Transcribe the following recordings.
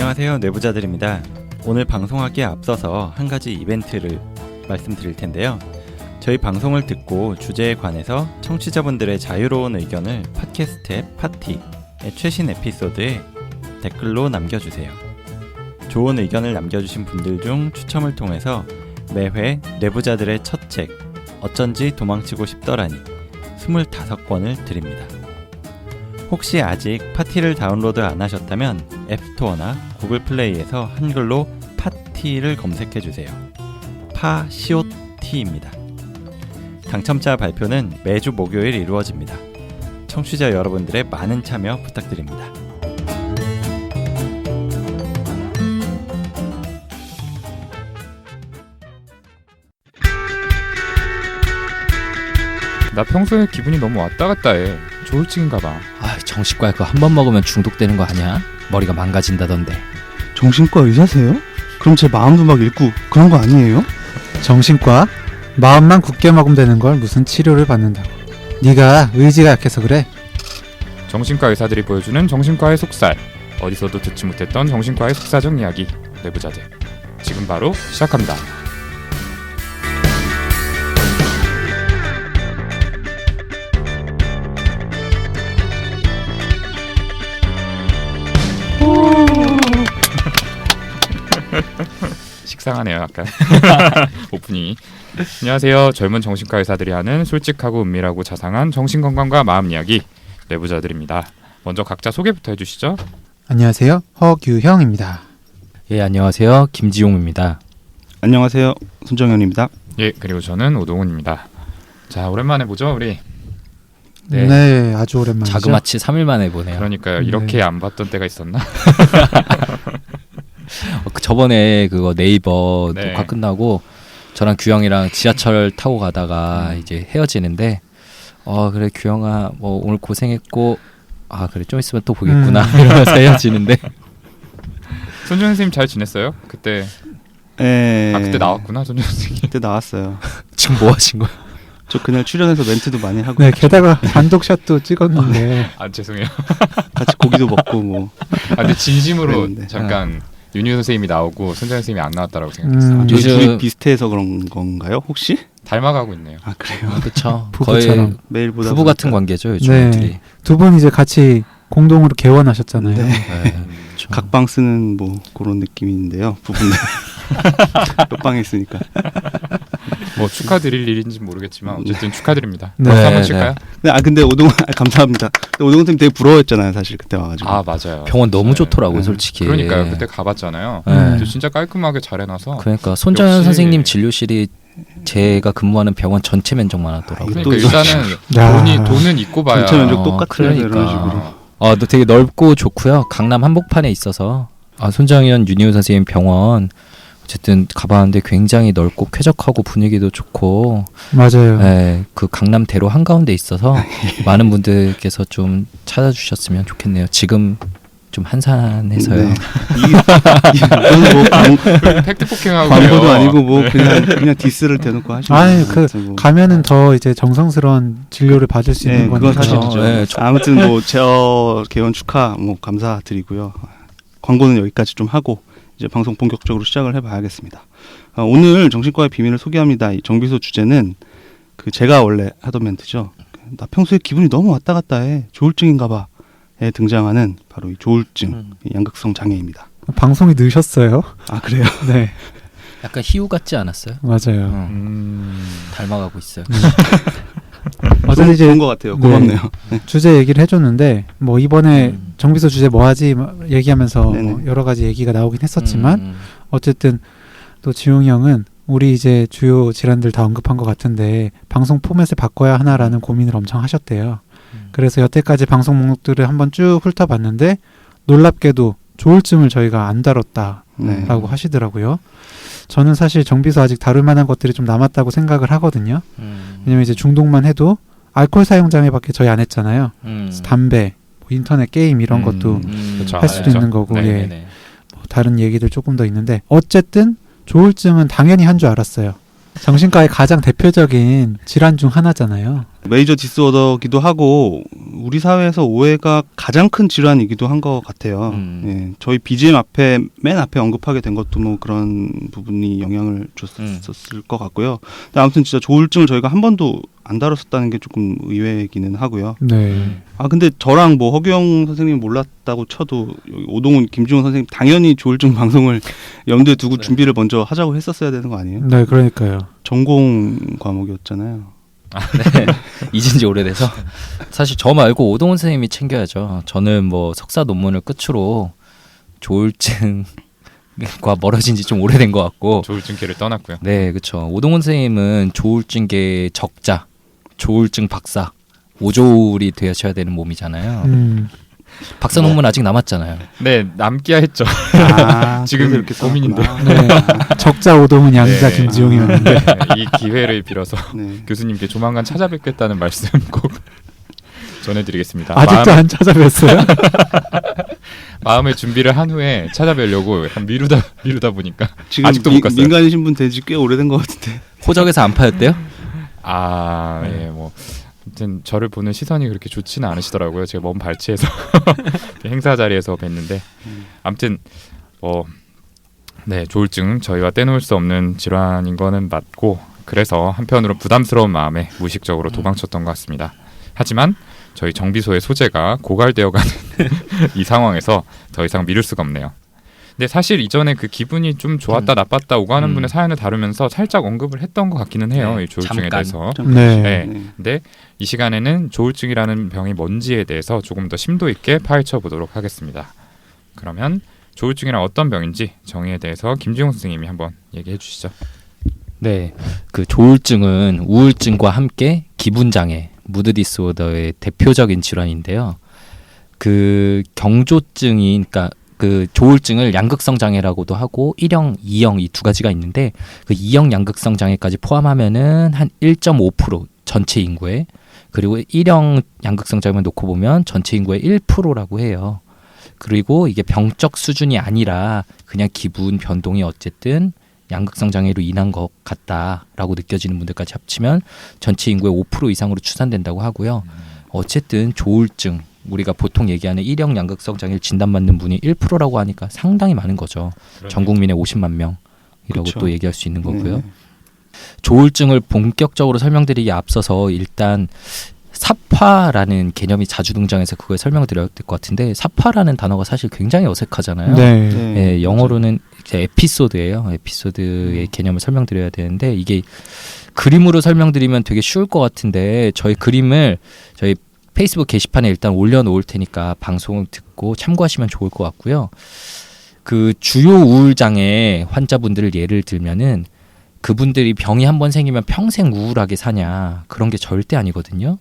안녕하세요, 내부자들입니다. 오늘 방송하기에 앞서서 한 가지 이벤트를 말씀드릴 텐데요. 저희 방송을 듣고 주제에 관해서 청취자분들의 자유로운 의견을 팟캐스트 앱 파티의 최신 에피소드에 댓글로 남겨주세요. 좋은 의견을 남겨주신 분들 중 추첨을 통해서 매회 내부자들의 첫 책 어쩐지 도망치고 싶더라니 25권을 드립니다. 혹시 아직 파티를 다운로드 안 하셨다면 앱스토어나 구글 플레이에서 한글로 파티를 검색해주세요. 파시오티입니다. 당첨자 발표는 매주 목요일 이루어집니다. 청취자 여러분들의 많은 참여 부탁드립니다. 나 평소에 기분이 너무 왔다 갔다 해. 조울증인가 봐. 정신과 그거 한 번 먹으면 중독되는 거 아니야? 머리가 망가진다던데. 정신과 의사세요? 그럼 제 마음도 막 읽고 그런 거 아니에요? 정신과? 마음만 굳게 먹으면 되는 걸 무슨 치료를 받는다고. 네가 의지가 약해서 그래. 정신과 의사들이 보여주는 정신과의 속살. 어디서도 듣지 못했던 정신과의 속사정 이야기. 내부자들. 지금 바로 시작합니다. 식상하네요, 약간. 오프닝이. 안녕하세요. 젊은 정신과 의사들이 하는 솔직하고 은밀하고 자상한 정신건강과 마음 이야기 내부자들입니다. 먼저 각자 소개부터 해주시죠. 안녕하세요. 허규형입니다. 예, 안녕하세요. 김지용입니다. 안녕하세요. 손정현입니다. 예, 그리고 저는 오동훈입니다. 자, 오랜만에 보죠, 우리. 네, 아주 오랜만이죠. 자그마치 3일 만에 보네요. 그러니까요. 이렇게 안 봤던 때가 있었나? 저번에 그거 네이버 네. 녹화 끝나고 저랑 규영이랑 지하철 타고 가다가 이제 헤어지는데 그래 규영아 뭐 오늘 고생했고 그래 좀 있으면 또 보겠구나 이러면서 헤어지는데 손정현 선생님 잘 지냈어요? 그때 그때 나왔구나 손정현 선생님. 그때 나왔어요. 지금 뭐 하신 거야? 저 그날 출연해서 멘트도 많이 하고. 네, 게다가 단독샷도 찍었는데. 죄송해요. 같이 고기도 먹고 뭐. 근데 진심으로 그랬는데. 잠깐 윤유 선생님이 나오고 손정현 선생님이 안 나왔다라고 생각했어요. 저희 요즘- 둘이 비슷해서 그런 건가요? 혹시? 닮아가고 있네요. 그래요? 그렇죠. 부부처럼. 거의 매일 보다 부부 같은 보니까. 관계죠 요즘 네. 둘이. 두 분 이제 같이 공동으로 개원하셨잖아요. 네. 네. 그렇죠. 각방 쓰는 뭐 그런 느낌인데요. 부부는 옆방에 있으니까. 뭐 축하드릴 일인지 모르겠지만 어쨌든 축하드립니다. 네. 박수 한번 칠까요? 근데 오동훈 감사합니다. 근데 오동훈 선생님 되게 부러워했잖아요. 사실 그때 와가지고. 맞아요. 병원 너무 네. 좋더라고요 솔직히. 그러니까요. 그때 가봤잖아요. 네. 근데 진짜 깔끔하게 잘 해놔서. 그러니까 손정현 역시- 선생님 진료실이 제가 근무하는 병원 전체 면적만 하더라고요. 아, 그러니까 또 일단은 돈은 있고 봐야. 전체 면적 똑같아요. 그러니까. 이런 식으로. 너 되게 넓고 좋고요. 강남 한복판에 있어서 손정현 윤희우 선생님 병원 어쨌든 가봤는데 굉장히 넓고 쾌적하고 분위기도 좋고 맞아요. 네, 그 강남대로 한가운데 있어서 많은 분들께서 좀 찾아주셨으면 좋겠네요. 지금 좀 한산해서요. 네. 이건 뭐 팩트 폭행하고 광고도 아니고 뭐 그냥 디스를 대놓고 하시는. 아니, 뭐. 가면은 더 이제 정성스러운 진료를 받을 수 있는 그건 거니까. 사실이죠. 네, 아무튼 뭐 저 개원 축하 뭐 감사드리고요. 광고는 여기까지 좀 하고 이제 방송 본격적으로 시작을 해봐야겠습니다. 오늘 정신과의 비밀을 소개합니다. 이 정비소 주제는 제가 원래 하던 멘트죠. 나 평소에 기분이 너무 왔다 갔다 해. 조울증인가봐에 등장하는 바로 이 조울증, 이 양극성 장애입니다. 방송이 늦었어요. 그래요? 네, 약간 희우 같지 않았어요? 맞아요. 닮아가고 있어요. 어제 이제 좋은 것 같아요. 고맙네요. 네. 주제 얘기를 해줬는데 뭐 이번에 정비소 주제 뭐하지 얘기하면서 네네. 뭐 여러 가지 얘기가 나오긴 했었지만 어쨌든 또 지웅이 형은 우리 이제 주요 질환들 다 언급한 것 같은데 방송 포맷을 바꿔야 하나라는 고민을 엄청 하셨대요. 그래서 여태까지 방송 목록들을 한번 쭉 훑어봤는데 놀랍게도 조울증을 저희가 안 다뤘다라고 네. 하시더라고요. 저는 사실 정비소 아직 다룰 만한 것들이 좀 남았다고 생각을 하거든요. 왜냐면 이제 중독만 해도 알코올 사용 장애밖에 저희 안 했잖아요. 담배, 뭐 인터넷 게임 이런 것도 그렇죠. 할 수도 있는 거고, 예. 네네네. 뭐 다른 얘기들 조금 더 있는데 어쨌든 조울증은 당연히 한 줄 알았어요. 정신과의 가장 대표적인 질환 중 하나잖아요. 메이저 디스오더기도 하고 우리 사회에서 오해가 가장 큰 질환이기도 한 것 같아요. 예, 저희 BGM 앞에 맨 앞에 언급하게 된 것도 뭐 그런 부분이 영향을 줬었을 것 같고요. 근데 아무튼 진짜 조울증을 저희가 한 번도 안 다뤘었다는 게 조금 의외이기는 하고요. 네. 아 근데 저랑 뭐 허규영 선생님 몰랐다고 쳐도 여기 오동훈, 김지훈 선생님 당연히 조울증 방송을 염두에 두고 네. 준비를 먼저 하자고 했었어야 되는 거 아니에요? 네, 그러니까요. 전공 과목이었잖아요. 네. 잊은 지 오래돼서 사실 저 말고 오동훈 선생님이 챙겨야죠. 저는 뭐 석사 논문을 끝으로 조울증과 멀어진 지 좀 오래된 것 같고. 조울증계를 떠났고요. 네, 그렇죠. 오동훈 선생님은 조울증계 적자, 조울증 박사, 오조울이 되셔야 되는 몸이잖아요. 박사 논문 아직 남았잖아요. 네, 남기야 했죠. 아, 지금 그래서 이렇게 고민인데요. 써놨구나. 네. 적자 오동은 양자 네. 김지용이었는데. 이 기회를 빌어서 네. 교수님께 조만간 찾아뵙겠다는 말씀 꼭 전해드리겠습니다. 아직도 안 찾아뵀어요? 마음의 준비를 한 후에 찾아뵈려고 약간 미루다 보니까 지금 아직도 못 갔어요. 민간이신 분 된지 꽤 오래된 것 같은데. 호적에서 안 파였대요? 예, 뭐 아무튼 저를 보는 시선이 그렇게 좋지는 않으시더라고요. 제가 먼 발치에서 행사 자리에서 뵀는데 아무튼 네, 조울증 저희와 떼놓을 수 없는 질환인 거는 맞고 그래서 한편으로 부담스러운 마음에 무의식적으로 도망쳤던 것 같습니다. 하지만 저희 정비소의 소재가 고갈되어가는 이 상황에서 더 이상 미룰 수가 없네요. 근데 사실 이전에 그 기분이 좀 좋았다 나빴다 오가는 분의 사연을 다루면서 살짝 언급을 했던 것 같기는 해요. 네, 이 조울증에 잠깐. 대해서. 네. 네. 근데 이 시간에는 조울증이라는 병이 뭔지에 대해서 조금 더 심도 있게 파헤쳐 보도록 하겠습니다. 그러면 조울증이란 어떤 병인지 정의에 대해서 김지용 선생님이 한번 얘기해 주시죠. 네, 그 조울증은 우울증과 함께 기분 장애, 무드 디스오더의 대표적인 질환인데요. 그 경조증이, 그러니까 그 조울증을 양극성 장애라고도 하고 1형, 2형 이 두 가지가 있는데 그 2형 양극성 장애까지 포함하면은 한 1.5% 전체 인구에, 그리고 1형 양극성 장애만 놓고 보면 전체 인구의 1%라고 해요. 그리고 이게 병적 수준이 아니라 그냥 기분 변동이 어쨌든 양극성 장애로 인한 것 같다라고 느껴지는 분들까지 합치면 전체 인구의 5% 이상으로 추산된다고 하고요. 어쨌든 조울증, 우리가 보통 얘기하는 1형 양극성 장애를 진단받는 분이 1%라고 하니까 상당히 많은 거죠. 전 국민의 50만 명이라고 그쵸. 또 얘기할 수 있는 거고요. 네. 조울증을 본격적으로 설명드리기 앞서서 일단 사파라는 개념이 자주 등장해서 그걸 설명을 드려야 될 것 같은데, 사파라는 단어가 사실 굉장히 어색하잖아요. 네. 네. 예, 영어로는 이제 에피소드예요. 에피소드의 개념을 설명드려야 되는데 이게 그림으로 설명드리면 되게 쉬울 것 같은데 저희 그림을 저희 페이스북 게시판에 일단 올려놓을 테니까 방송을 듣고 참고하시면 좋을 것 같고요. 그 주요 우울장애 환자분들을 예를 들면은 그분들이 병이 한번 생기면 평생 우울하게 사냐, 그런 게 절대 아니거든요.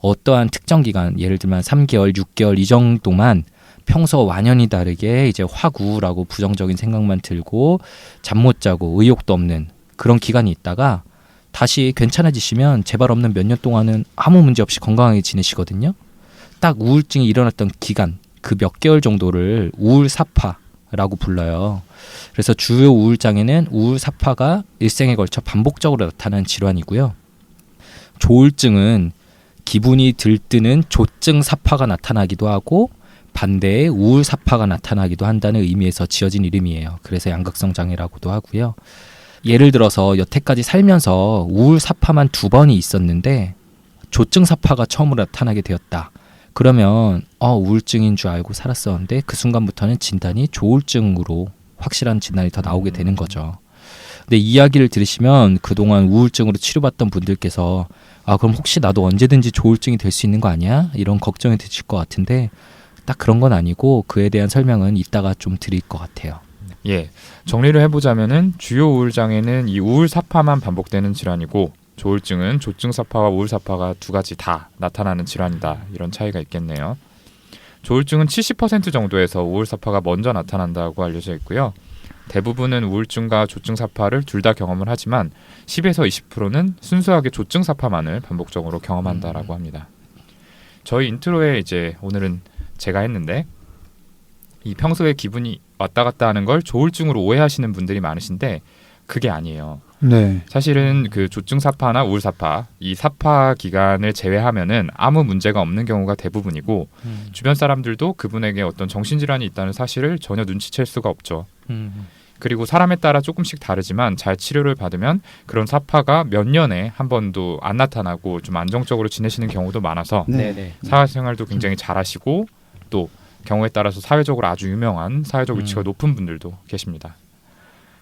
어떠한 특정 기간, 예를 들면 3개월, 6개월 이 정도만 평소와 완연히 다르게 이제 확 우울하고 부정적인 생각만 들고 잠 못 자고 의욕도 없는 그런 기간이 있다가 다시 괜찮아지시면 재발 없는 몇 년 동안은 아무 문제 없이 건강하게 지내시거든요. 딱 우울증이 일어났던 기간, 그 몇 개월 정도를 우울사파라고 불러요. 그래서 주요 우울장애는 우울사파가 일생에 걸쳐 반복적으로 나타나는 질환이고요. 조울증은 기분이 들뜨는 조증사파가 나타나기도 하고 반대의 우울사파가 나타나기도 한다는 의미에서 지어진 이름이에요. 그래서 양극성 장애라고도 하고요. 예를 들어서 여태까지 살면서 우울사파만 2번이 있었는데 조증사파가 처음으로 나타나게 되었다. 그러면 우울증인 줄 알고 살았었는데 그 순간부터는 진단이 조울증으로 확실한 진단이 더 나오게 되는 거죠. 근데 이야기를 들으시면 그동안 우울증으로 치료받던 분들께서 그럼 혹시 나도 언제든지 조울증이 될 수 있는 거 아니야? 이런 걱정이 드실 것 같은데 딱 그런 건 아니고 그에 대한 설명은 이따가 좀 드릴 것 같아요. 예, 정리를 해보자면은 주요 우울장애는 이 우울사파만 반복되는 질환이고 조울증은 조증사파와 우울사파가 두 가지 다 나타나는 질환이다. 이런 차이가 있겠네요. 조울증은 70% 정도에서 우울사파가 먼저 나타난다고 알려져 있고요. 대부분은 우울증과 조증사파를 둘 다 경험을 하지만 10에서 20%는 순수하게 조증사파만을 반복적으로 경험한다라고 합니다. 저희 인트로에 이제 오늘은 제가 했는데 이 평소에 기분이 왔다 갔다 하는 걸 조울증으로 오해하시는 분들이 많으신데 그게 아니에요. 네. 사실은 그 조증사파나 우울사파 이 사파 기간을 제외하면은 아무 문제가 없는 경우가 대부분이고 주변 사람들도 그분에게 어떤 정신질환이 있다는 사실을 전혀 눈치챌 수가 없죠. 그리고 사람에 따라 조금씩 다르지만 잘 치료를 받으면 그런 사파가 몇 년에 한 번도 안 나타나고 좀 안정적으로 지내시는 경우도 많아서 네. 사회생활도 굉장히 잘하시고 또 경우에 따라서 사회적으로 아주 유명한 사회적 위치가 높은 분들도 계십니다.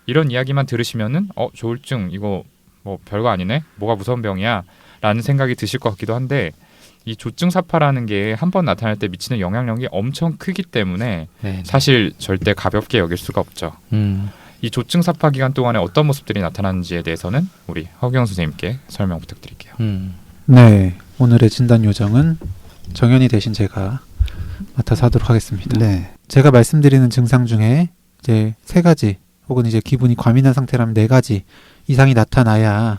이런 이야기만 들으시면은 조울증 이거 뭐 별거 아니네, 뭐가 무서운 병이야 라는 생각이 드실 것 같기도 한데 이 조증사파라는 게 한 번 나타날 때 미치는 영향력이 엄청 크기 때문에 네. 사실 절대 가볍게 여길 수가 없죠. 이 조증사파 기간 동안에 어떤 모습들이 나타나는지에 대해서는 우리 허경 선생님께 설명 부탁드릴게요. 네. 오늘의 진단 요정은 정연이 대신 제가 맡아서 하도록 하겠습니다. 네. 제가 말씀드리는 증상 중에 이제 3가지 혹은 이제 기분이 과민한 상태라면 4가지 이상이 나타나야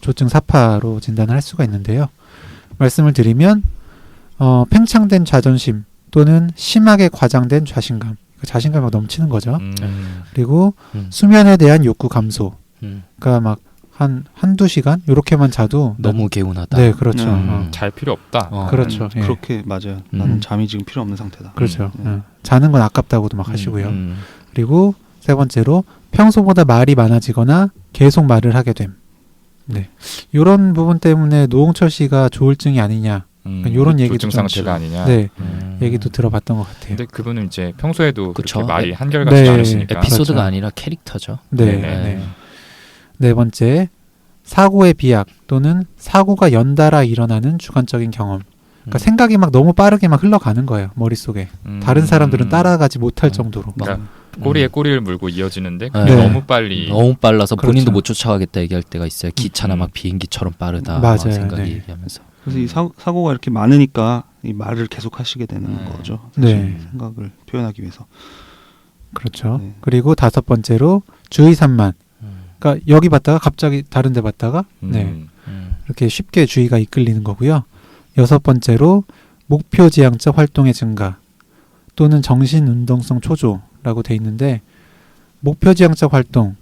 조증 사파로 진단을 할 수가 있는데요. 말씀을 드리면 팽창된 자존심 또는 심하게 과장된 자신감, 자신감이 넘치는 거죠. 그리고 수면에 대한 욕구 감소. 그러니까 막 한두 시간 요렇게만 자도 너무 개운하다. 네, 그렇죠. 잘 필요 없다. 그렇죠. 예. 그렇게 맞아요. 나는 잠이 지금 필요 없는 상태다. 그렇죠. 네. 자는 건 아깝다고도 막 하시고요. 그리고 3번째로 평소보다 말이 많아지거나 계속 말을 하게 됨. 네. 이런 부분 때문에 노홍철 씨가 조울증이 아니냐. 요런 얘기도 조증 좀 상태가 아니냐. 네. 얘기도 들어봤던 것 같아요. 근데 그분은 이제 평소에도 그쵸. 그렇게 말이 한결같지 네. 않으시니까. 에피소드가 그렇죠. 아니라 캐릭터죠. 네. 네. 네. 4번째, 사고의 비약 또는 사고가 연달아 일어나는 주관적인 경험. 그러니까 생각이 막 너무 빠르게 막 흘러가는 거예요. 머릿속에. 다른 사람들은 따라가지 못할 정도로. 그러니까 꼬리에 꼬리를 물고 이어지는데 네. 그게 너무 빨리. 너무 빨라서 그렇죠. 본인도 못 쫓아가겠다 얘기할 때가 있어요. 기차나 막 비행기처럼 빠르다. 막 맞아요. 생각이 네. 얘기하면서. 그래서 이 사고가 이렇게 많으니까 이 말을 계속 하시게 되는 거죠. 사실 네. 생각을 표현하기 위해서. 그렇죠. 네. 그리고 5번째로 주의 산만. 그러니까 여기 봤다가 갑자기 다른 데 봤다가 네. 이렇게 쉽게 주의가 이끌리는 거고요. 6번째로 목표지향적 활동의 증가 또는 정신운동성 초조라고 돼 있는데 목표지향적 활동,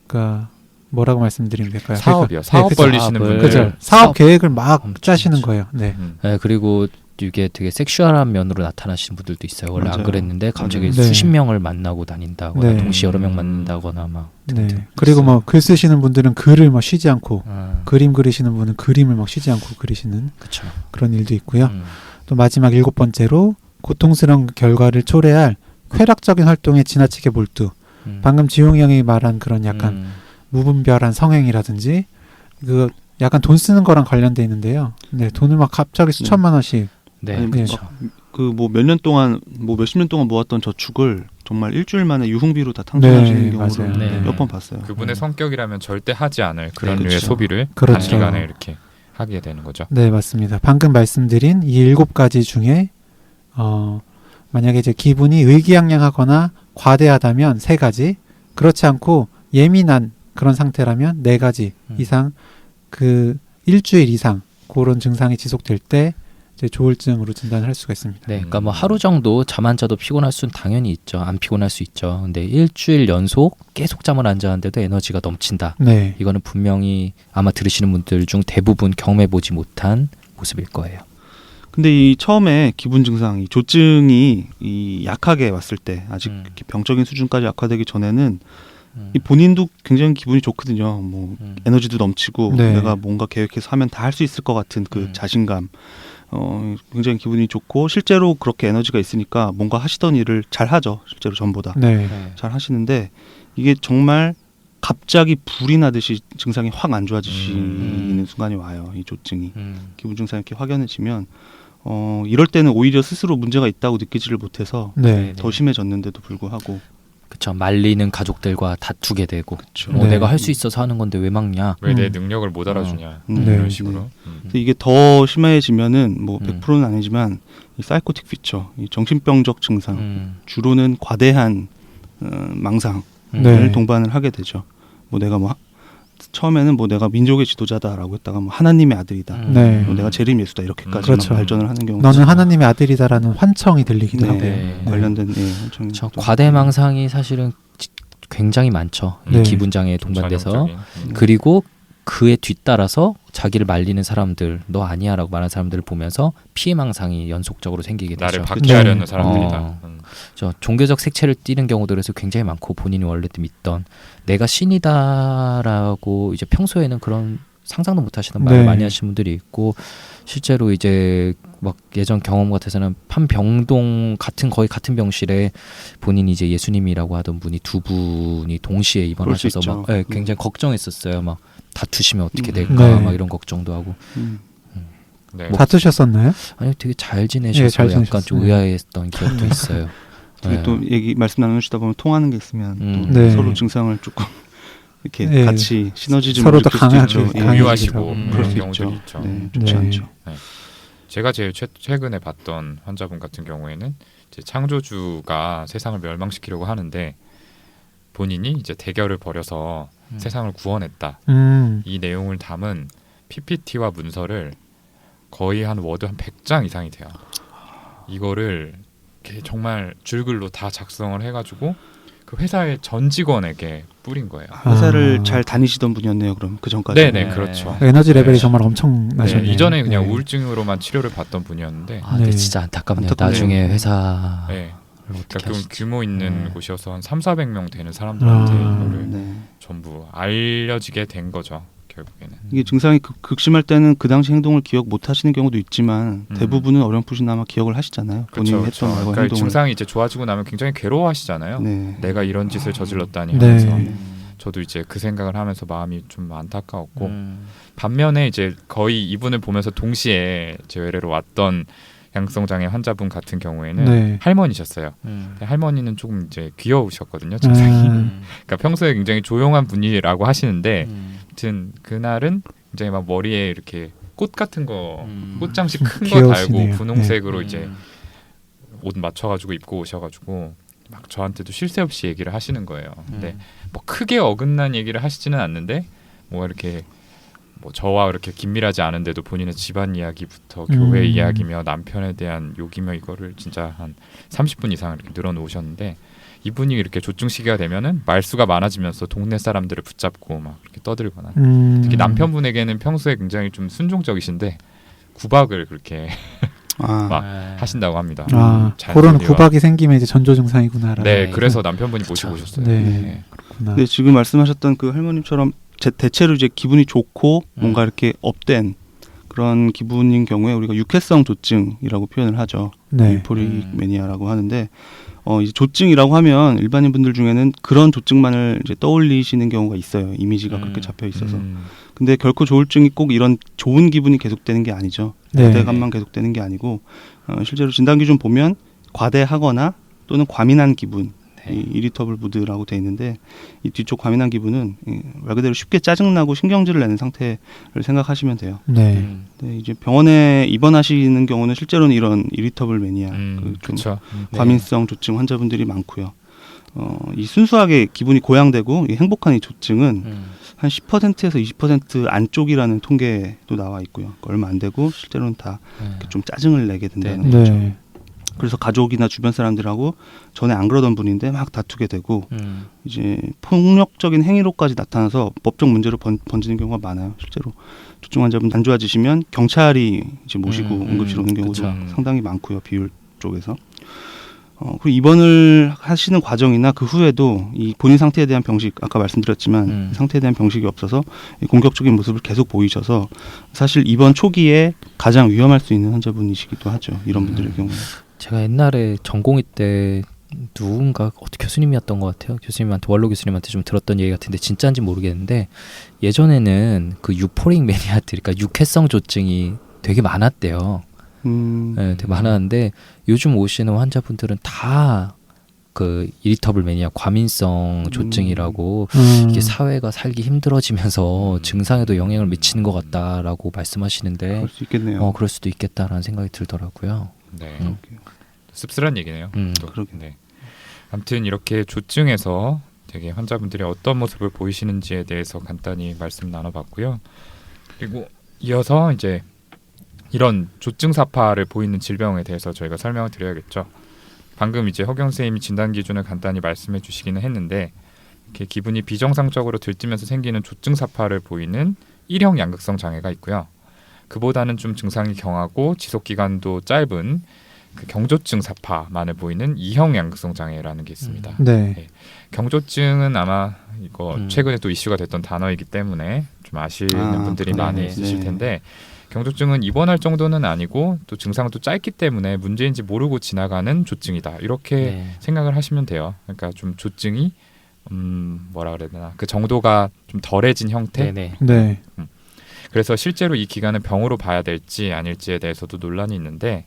그러니까 뭐라고 말씀드리면 될까요? 사업이요. 사업 그러니까, 벌리시는 사업을- 분들. 그죠. 사업 계획을 막 엄청 짜시는 하죠. 거예요. 네. 네, 그리고 이게 되게 섹슈얼한 면으로 나타나시는 분들도 있어요. 원래 안 맞아요. 그랬는데 갑자기 맞아요. 네. 수십 명을 만나고 다닌다거나 네. 동시에 여러 명 만난다거나 막. 네. 그리고 뭐 글 쓰시는 분들은 글을 막 쉬지 않고 그 그림 그리시는 분은 그림을 막 쉬지 않고 그리시는 그렇죠. 그런 일도 있고요. 또 마지막 7번째로 고통스러운 결과를 초래할 쾌락적인 활동에 지나치게 몰두. 방금 지용이 형이 말한 그런 약간 무분별한 성행이라든지 그 약간 돈 쓰는 거랑 관련돼 있는데요. 네, 돈을 막 갑자기 수천만 원씩. 네, 아니, 그렇죠. 그 뭐 몇 년 동안 뭐 몇십 년 동안 모았던 저축을 정말 일주일 만에 유흥비로 다 탕진하시는 네, 경우를 맞아요. 네. 몇 번 봤어요. 그분의 성격이라면 절대 하지 않을 그런 네, 류의 그렇죠. 소비를 그렇죠. 단기간에 이렇게 하게 되는 거죠. 네, 맞습니다. 방금 말씀드린 이 7가지 중에 만약에 이제 기분이 의기양양하거나 과대하다면 3가지, 그렇지 않고 예민한 그런 상태라면 4가지 이상, 그 일주일 이상 그런 증상이 지속될 때 이제 조울증으로 진단을 할 수가 있습니다. 네, 그러니까 뭐 하루 정도 잠 안 자도 피곤할 수는 당연히 있죠. 안 피곤할 수 있죠. 근데 일주일 연속 계속 잠을 안 자는데도 에너지가 넘친다. 네, 이거는 분명히 아마 들으시는 분들 중 대부분 경험해 보지 못한 모습일 거예요. 근데 이 처음에 기분 증상, 이 조증이 이 약하게 왔을 때 아직 이렇게 병적인 수준까지 악화되기 전에는 이 본인도 굉장히 기분이 좋거든요. 뭐 에너지도 넘치고 네. 내가 뭔가 계획해서 하면 다 할 수 있을 것 같은 그 자신감. 굉장히 기분이 좋고 실제로 그렇게 에너지가 있으니까 뭔가 하시던 일을 잘 하죠. 실제로 전보다 네, 잘 하시는데 이게 정말 갑자기 불이 나듯이 증상이 확 안 좋아지시는 순간이 와요. 이 조증이 기분 증상이 이렇게 확연해지면 이럴 때는 오히려 스스로 문제가 있다고 느끼지를 못해서 네, 더 심해졌는데도 불구하고 그렇죠. 말리는 가족들과 다투게 되고. 네. 내가 할 수 있어서 하는 건데 왜 막냐. 왜 내 능력을 못 알아주냐. 네. 이런 식으로. 그래서 이게 더 심해지면은 뭐 100%는 아니지만 이 사이코틱 피처, 이 정신병적 증상, 주로는 과대한 망상을 네. 동반을 하게 되죠. 뭐 내가 뭐 처음에는 뭐 내가 민족의 지도자다라고 했다가 뭐 하나님의 아들이다. 네. 뭐 내가 재림 예수다 이렇게까지 그렇죠. 발전을 하는 경우. 너는 하나님의 아들이다라는 환청이 들리기도 네. 하고. 네. 관련된 환청이 저 또- 과대망상이 사실은 굉장히 많죠. 이 네. 기분 장애에 동반돼서 전형적인. 그리고 그에 뒤따라서 자기를 말리는 사람들, 너 아니야라고 말하는 사람들을 보면서 피해망상이 연속적으로 생기게 되죠. 나를 박해하려는 네. 사람들이다. 저 종교적 색채를 띠는 경우들에서 굉장히 많고 본인이 원래도 믿던 내가 신이다라고 이제 평소에는 그런 상상도 못 하시는 말을 네. 많이 하시는 분들이 있고 실제로 이제 막 예전 경험 같아서는 판병동 거의 같은 병실에 본인이 이제 예수님이라고 하던 분이 두 분이 동시에 입원하셔서 그럴 수 막 있죠. 예, 굉장히 걱정했었어요. 막 다투시면 어떻게 음. 될까 네. 막 이런 걱정도 하고 네. 다투셨었나요? 아니 되게 잘 지내셔서 예, 잘 약간 지내셨어요. 좀 의아했던 기억도 있어요. 되게 네. 또 얘기 말씀 나누시다 보면 통하는 게 있으면 또 네. 서로 증상을 조금 이렇게 네. 같이 시너지즘을 서로 더 느낄 수도 강하게 있죠. 예. 강해지기도 공유하시고 하고. 음. 그럴 그런 수 경우들이 있죠. 있죠. 네, 좋지 네. 않죠. 제가 제일 최근에 봤던 환자분 같은 경우에는 이제 창조주가 세상을 멸망시키려고 하는데 본인이 이제 대결을 벌여서 세상을 구원했다. 이 내용을 담은 PPT와 문서를 거의 한 워드 한 100장 이상이 돼요. 이거를 이렇게 정말 줄글로 다 작성을 해가지고 그 회사의 전 직원에게 뿌린 거예요. 회사를 아. 잘 다니시던 분이었네요. 그럼 그 전까지. 네네 그렇죠. 에너지 레벨이 네. 정말 네, 엄청나셨네요. 이전에 그냥 네. 우울증으로만 치료를 받던 분이었는데 아, 근데 네. 진짜 안타깝네요. 안타깝네요. 나중에 회사 네. 어떻게 그러니까 좀 하시지? 규모 있는 네. 곳이어서 한 3,400명 되는 사람들한테 아. 이거를 네. 전부 알려지게 된 거죠. 결국에는. 이게 증상이 극심할 때는 그 당시 행동을 기억 못 하시는 경우도 있지만 음. 대부분은 어렴풋이나마 기억을 하시잖아요. 본인이 그렇죠. 했던 말과 그러니까 행동을. 증상이 이제 좋아지고 나면 굉장히 괴로워하시잖아요. 네. 내가 이런 짓을 저질렀다니 네. 하면서 저도 이제 그 생각을 하면서 마음이 좀 안타까웠고 반면에 이제 거의 이분을 보면서 동시에 제 외래로 왔던 양성 장애 환자분 같은 경우에는 네. 할머니셨어요. 근데 할머니는 조금 이제 귀여우셨거든요. 증상이. 그러니까 평소에 굉장히 조용한 분이라고 하시는데 아무튼 그날은 굉장히 막 머리에 이렇게 꽃 같은 거 꽃장식 큰 거 달고 귀여우시네요. 분홍색으로 이제 옷 맞춰가지고 입고 오셔가지고 막 저한테도 쉴 새 없이 얘기를 하시는 거예요. 근데 뭐 크게 어긋난 얘기를 하시지는 않는데 뭐 이렇게 뭐 저와 그렇게 긴밀하지 않은데도 본인의 집안 이야기부터 교회 이야기며 남편에 대한 욕이며 이거를 진짜 한 30분 이상 이렇게 늘어놓으셨는데 이분이 이렇게 조증 시기가 되면은 말수가 많아지면서 동네 사람들을 붙잡고 막 이렇게 떠들거나 특히 남편분에게는 평소에 굉장히 좀 순종적이신데 구박을 그렇게 아, 막 하신다고 합니다. 아, 잔소리와. 그런 구박이 생기면 이제 전조 증상이구나라는. 네, 그래서 남편분이 모시고 오셨어요. 네. 네. 그렇구나. 근데 지금 말씀하셨던 그 할머님처럼 대체로 이제 기분이 좋고 뭔가 이렇게 업된 그런 기분인 경우에 우리가 육해성 조증이라고 표현을 하죠. 네. 유포릭 매니아라고 하는데 이제 조증이라고 하면 일반인 분들 중에는 그런 조증만을 이제 떠올리시는 경우가 있어요. 이미지가 그렇게 잡혀 있어서. 근데 결코 조울증이 꼭 이런 좋은 기분이 계속되는 게 아니죠. 네. 과대감만 계속되는 게 아니고 실제로 진단 기준 보면 과대하거나 또는 과민한 기분, 이 이리터블 무드라고 돼 있는데 이 뒤쪽 과민한 기분은 말 그대로 쉽게 짜증나고 신경질을 내는 상태를 생각하시면 돼요. 네. 네, 이제 병원에 입원하시는 경우는 실제로는 이런 이리터블 매니아, 좀 그렇죠. 과민성 조증 환자분들이 많고요. 이 순수하게 기분이 고양되고 이 행복한 이 조증은 한 10%에서 20% 안쪽이라는 통계도 나와 있고요. 얼마 안 되고 실제로는 다 좀 짜증을 내게 된다는 거죠. 네. 그래서 가족이나 주변 사람들하고 전에 안 그러던 분인데 막 다투게 되고 이제 폭력적인 행위로까지 나타나서 법적 문제로 번지는 경우가 많아요. 실제로 조증 환자분 안 좋아지시면 경찰이 이제 모시고 응급실 오는 경우도 그쵸. 상당히 많고요. 비율 쪽에서. 그리고 입원을 하시는 과정이나 그 후에도 이 본인 상태에 대한 병식, 아까 말씀드렸지만 상태에 대한 병식이 없어서 이 공격적인 모습을 계속 보이셔서 사실 입원 초기에 가장 위험할 수 있는 환자분이시기도 하죠. 이런 분들의 경우는. 제가 옛날에 전공의 때 누군가 교수님이었던 것 같아요. 교수님한테 원로 교수님한테 좀 들었던 얘기 같은데 진짜인지 모르겠는데 예전에는 그 유포릭 매니아들, 그러니까 육해성 조증이 되게 많았대요. 네, 되게 많았는데 요즘 오시는 환자분들은 다 그 이리터블 매니아, 과민성 조증이라고 이게 사회가 살기 힘들어지면서 증상에도 영향을 미치는 것 같다라고 말씀하시는데 그럴 수 있겠네요. 그럴 수도 있겠다라는 생각이 들더라고요. 네. 씁쓸한 얘기네요. 또. 그러게요. 네. 아무튼 이렇게 조증에서 되게 환자분들이 어떤 모습을 보이시는지에 대해서 간단히 말씀 나눠봤고요. 그리고 이어서 이제 이런 조증 사파를 보이는 질병에 대해서 저희가 설명을 드려야겠죠. 방금 이제 허경 선생님이 진단 기준을 간단히 말씀해 주시기는 했는데 이렇게 기분이 비정상적으로 들뜨면서 생기는 조증사파를 보이는 1형 양극성 장애가 있고요. 그보다는 좀 증상이 경하고 지속 기간도 짧은 그 경조증 사파만을 보이는 2형 양극성 장애라는 게 있습니다. 네. 경조증은 아마 이거 음. 최근에 또 이슈가 됐던 단어이기 때문에 좀 아시는 분들이 그래요. 많이 네. 있으실 네. 텐데 경조증은 입원할 정도는 아니고 또 증상도 짧기 때문에 문제인지 모르고 지나가는 조증이다. 이렇게 네. 생각을 하시면 돼요. 그러니까 좀 조증이 뭐라 그래야 되나 그 정도가 좀 덜해진 형태. 네네. 네. 그래서 실제로 이 기간을 병으로 봐야 될지 아닐지에 대해서도 논란이 있는데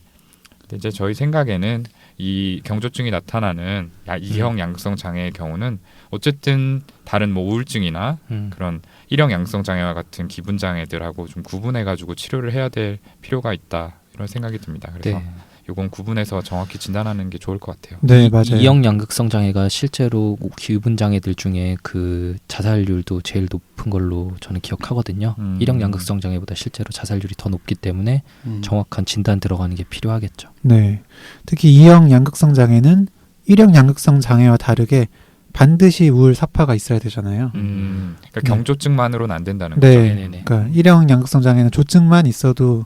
근데 이제 저희 생각에는 이 경조증이 나타나는 2형 양극성 장애의 경우는 어쨌든 다른 뭐 우울증이나 그런 1형 양극성 장애와 같은 기분 장애들하고 좀 구분해가지고 치료를 해야 될 필요가 있다 이런 생각이 듭니다. 그래서 네. 이건 구분해서 정확히 진단하는 게 좋을 것 같아요. 네, 맞아요. 2형 양극성 장애가 실제로 기분 장애들 중에 그 자살률도 제일 높은 걸로 저는 기억하거든요. 1형 양극성 장애보다 실제로 자살률이 더 높기 때문에 정확한 진단 들어가는 게 필요하겠죠. 네. 특히 2형 양극성 장애는 1형 양극성 장애와 다르게 반드시 우울 사파가 있어야 되잖아요. 그러니까 경조증만으로는 안 된다는 네. 거죠. 네네네. 그러니까 1형 양극성 장애는 조증만 있어도